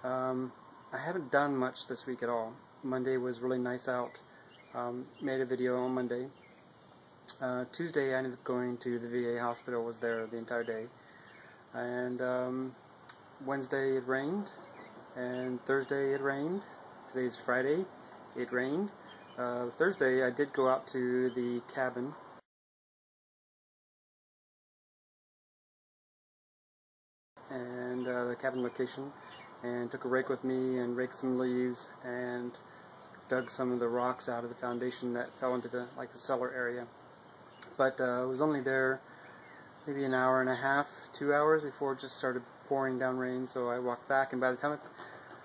I haven't done much this week at all. Monday was really nice out. Made a video on Monday. Tuesday I ended up going to the VA hospital, was there the entire day. And Wednesday it rained, and Thursday it rained. Today's Friday, it rained. Thursday I did go out to the cabin. And the cabin location, and took a rake with me and raked some leaves and dug some of the rocks out of the foundation that fell into the cellar area. But I was only there maybe an hour and a half, 2 hours before it just started pouring down rain. So I walked back, and by the time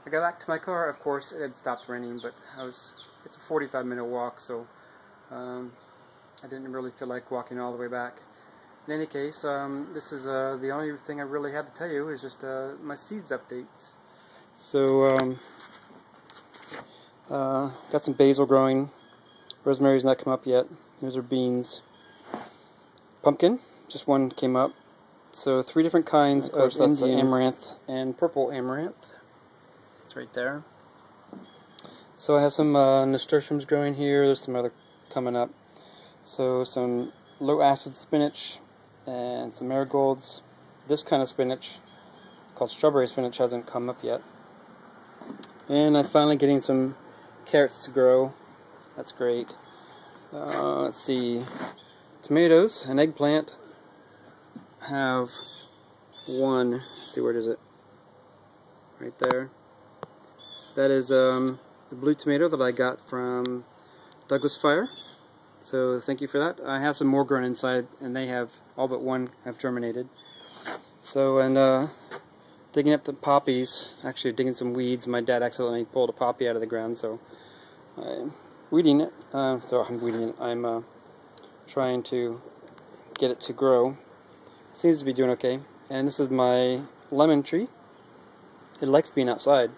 I got back to my car, of course it had stopped raining. But it's a 45-minute walk, so I didn't really feel like walking all the way back. In any case, this is the only thing I really have to tell you is just my seeds updates. So, got some basil growing. Rosemary's not come up yet. Those are beans. Pumpkin, just one came up. So 3 different kinds of Indian amaranth and purple amaranth. It's right there. So I have some nasturtiums growing here. There's some other coming up. So some low acid spinach and some marigolds. This kind of spinach, called strawberry spinach, hasn't come up yet. And I'm finally getting some carrots to grow. That's great. Let's see. Tomatoes and eggplant have one. Let's see, where is it? Right there. That is the blue tomato that I got from Douglas Fire. So thank you for that. I have some more grown inside, and they have, all but one have germinated. So, and digging up the poppies, actually digging some weeds. My dad accidentally pulled a poppy out of the ground, so I'm weeding it. I'm trying to get it to grow. Seems to be doing okay. And this is my lemon tree. It likes being outside,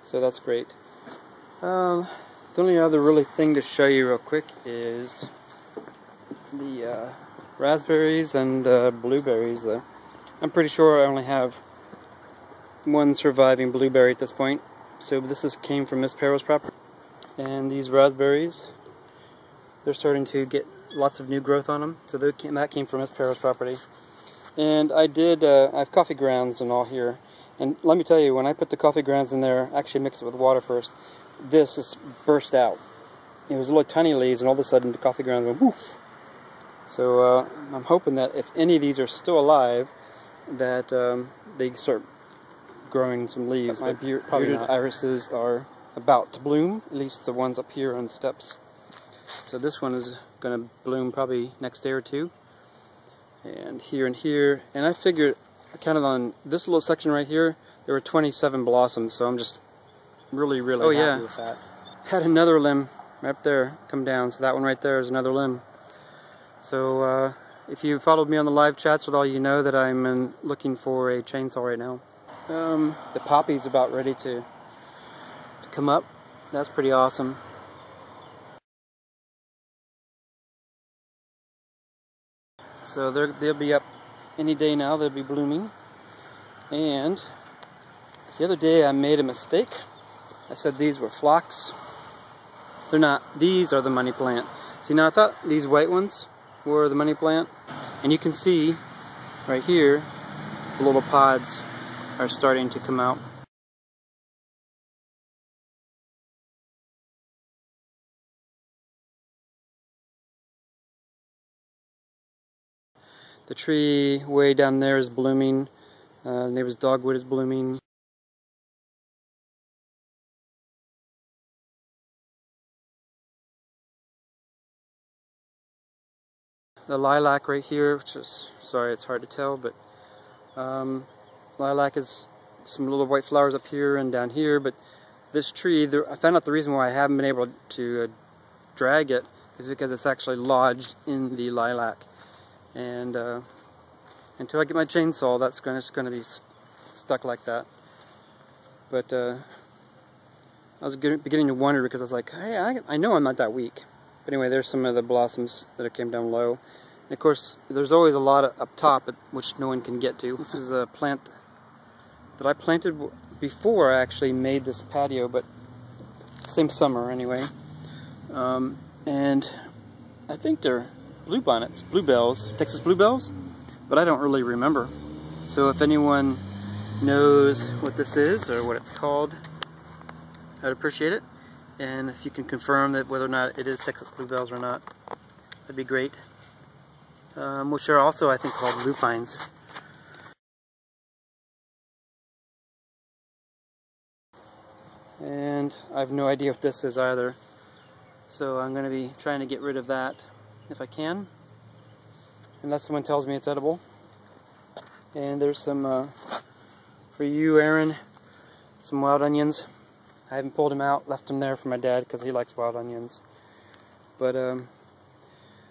so that's great. The only other really thing to show you real quick is the raspberries and blueberries. I'm pretty sure I only have one surviving blueberry at this point. So this came from Miss Perro's property. And these raspberries, they're starting to get lots of new growth on them. So that came from Miss Perro's property. And I have coffee grounds and all here. And let me tell you, when I put the coffee grounds in there, I actually mixed it with water first. This just burst out. It was little tiny leaves, and all of a sudden the coffee grounds went woof. So I'm hoping that if any of these are still alive, that they start growing some leaves. My bearded irises are about to bloom, at least the ones up here on the steps. So this one is going to bloom probably next day or two. And here. And I figured, kind of on this little section right here, there were 27 blossoms, so I'm just really happy with that. Had another limb right up there come down, so that one right there is another limb. So if you followed me on the live chats with all, you know that I'm looking for a chainsaw right now. The poppy's about ready to come up. That's pretty awesome. So they'll be up any day now. They'll be blooming. And the other day I made a mistake. I said these were phlox. They're not. These are the money plant. See, now I thought these white ones were the money plant. And you can see right here, the little pods are starting to come out. The tree way down there is blooming. The neighbor's dogwood is blooming. The lilac right here, which is, sorry it's hard to tell, but lilac is some little white flowers up here and down here. But this tree, I found out the reason why I haven't been able to drag it is because it's actually lodged in the lilac. And until I get my chainsaw, that's just going to be stuck like that. But I was beginning to wonder, because I was like, hey, I know I'm not that weak. But anyway, there's some of the blossoms that came down low. And of course, there's always a lot up top, which no one can get to. This is a plant that I planted before I actually made this patio, but same summer anyway. And I think they're bluebonnets, bluebells, Texas bluebells, but I don't really remember. So if anyone knows what this is or what it's called, I'd appreciate it. And if you can confirm that whether or not it is Texas bluebells or not, that'd be great. Which are also, I think, called lupines. And I have no idea what this is either. So I'm going to be trying to get rid of that if I can, unless someone tells me it's edible. And there's some, for you, Aaron, some wild onions. I haven't pulled them out, left them there for my dad because he likes wild onions. But,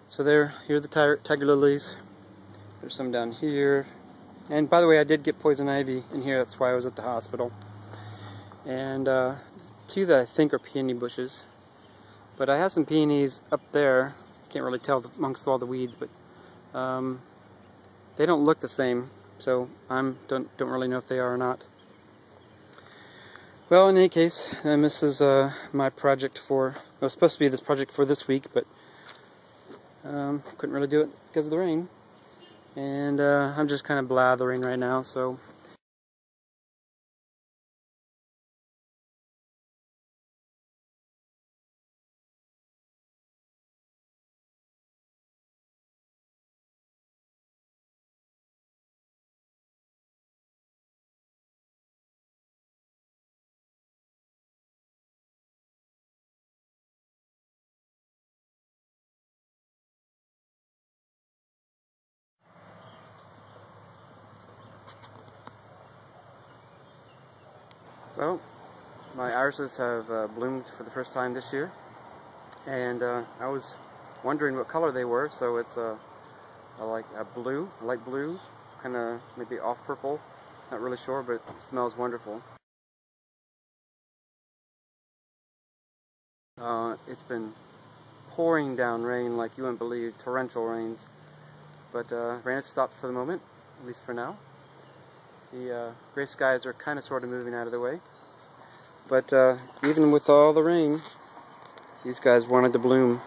so here are the tiger lilies. There's some down here. And by the way, I did get poison ivy in here, that's why I was at the hospital. And two that I think are peony bushes. But I have some peonies up there. Can't really tell amongst all the weeds, but they don't look the same. So I don't really know if they are or not. Well, in any case, this is my project for. It was supposed to be this project for this week, but couldn't really do it because of the rain. And I'm just kind of blathering right now, so. Well, my irises have bloomed for the first time this year, and I was wondering what color they were. So it's like a blue, a light blue, kind of maybe off purple. Not really sure, but it smells wonderful. It's been pouring down rain like you wouldn't believe, torrential rains. But rain has stopped for the moment, at least for now. The gray skies are kind of sort of moving out of the way. But even with all the rain, these guys wanted to bloom.